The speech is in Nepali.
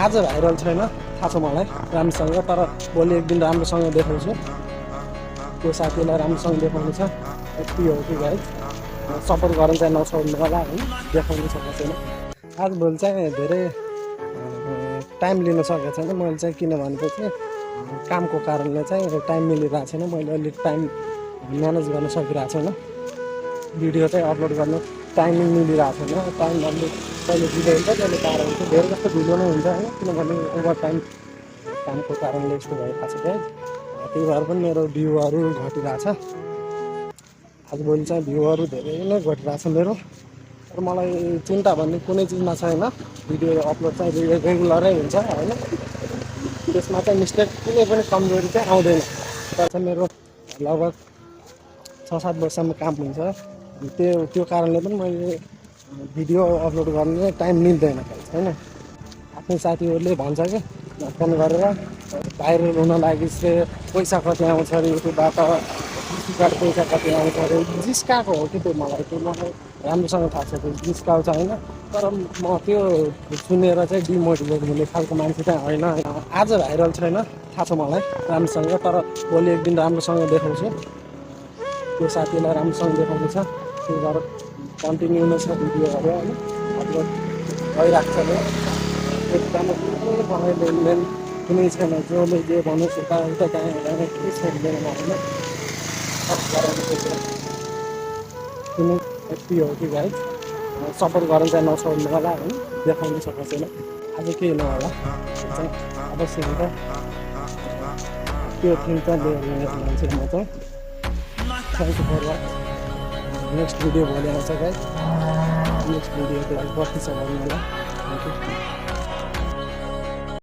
आज भाइरल छैन थाहा छ मलाई राम्रोसँग, तर भोलि एक दिन राम्रोसँग देखाउँछु। त्यो साथीलाई राम्रोसँग देखाउनु छ, यति हो कि गाइज। सपोर्ट गर्न चाहिँ नछोड्नु होला होइन, देखाउनु सकेको छैन। आज भोलि चाहिँ धेरै टाइम लिन सकेको छैन मैले चाहिँ, किन भनेपछि कामको कारणले चाहिँ टाइम मिलिरहेको छैन। मैले अलिक टाइम म्यानेज गर्न सकिरहेको छैन, भिडियो चाहिँ अपलोड गर्न टाइमिङ मिलिरहेको छैन। टाइम अलिक कहिले भिडियो हुन्छ कहिले टाढो हुन्छ, धेरै जस्तो भिडियो नै हुन्छ होइन, किनभने ओभर टाइम कामको कारणले यस्तो भइरहेको छ क्या। त्यही भएर पनि मेरो भ्यूहरू घटिरहेको छ। आजभोलि चाहिँ भ्यूहरू धेरै नै घटिरहेको छ मेरो। तर मलाई चिन्ता भन्ने कुनै चिजमा छैन, भिडियो अपलोड चाहिँ रेगुलरै हुन्छ होइन, त्यसमा चाहिँ मिस्टेक कुनै पनि कमजोरी चाहिँ आउँदैन। तर चाहिँ मेरो लगभग 6-7 वर्षसम्म काम हुन्छ, त्यो कारणले पनि मैले भिडियो अपलोड गर्ने टाइम मिल्दैन होइन। आफ्नो साथीहरूले भन्छ कि फोन गरेर भाइरल हुन लागि चाहिँ पैसा कति आउँछ अरे युट्युबबाट, फ्लिपकार्ट पैसा कति आउँछ अरे, जिस्काएको हो कि त्यो मलाई राम्रोसँग थाहा छ त्यो जिस्काउँछ होइन। तर म त्यो सुनेर चाहिँ डिमोटिभेट हुने खालको मान्छे चाहिँ होइन। आज भाइरल छैन थाहा छ मलाई राम्रोसँग, तर भोलि एक दिन राम्रोसँग देखाउँछु। त्यो साथीलाई राम्रोसँग देखाउनु छ, त्यही भएर कन्टिन्यू नै छ भिडियोहरू होइन, अपलोड भइरहेको छ। एकदम कुनै बनाइ लेनदेन कुनै छैन, जसले जे भन्नुहोस् उता कहाँ केही छोड्दैन होइन। कुनै यति हो कि गाइज, सपोर्ट गर्न चाहिँ नछोड्नु होला होइन, देखाउनु सकेको छैन। आज केही नहोला चाहिँ अवश्य हुन्छ, त्यो थिङ चाहिँ लिएर मान्छे म चाहिँ। Thank you for watch. Next video भोलि आउँछ गाइज, नेक्स्ट भिडियोको लागि पर्खिन्छ भन्नु होला। Thank you.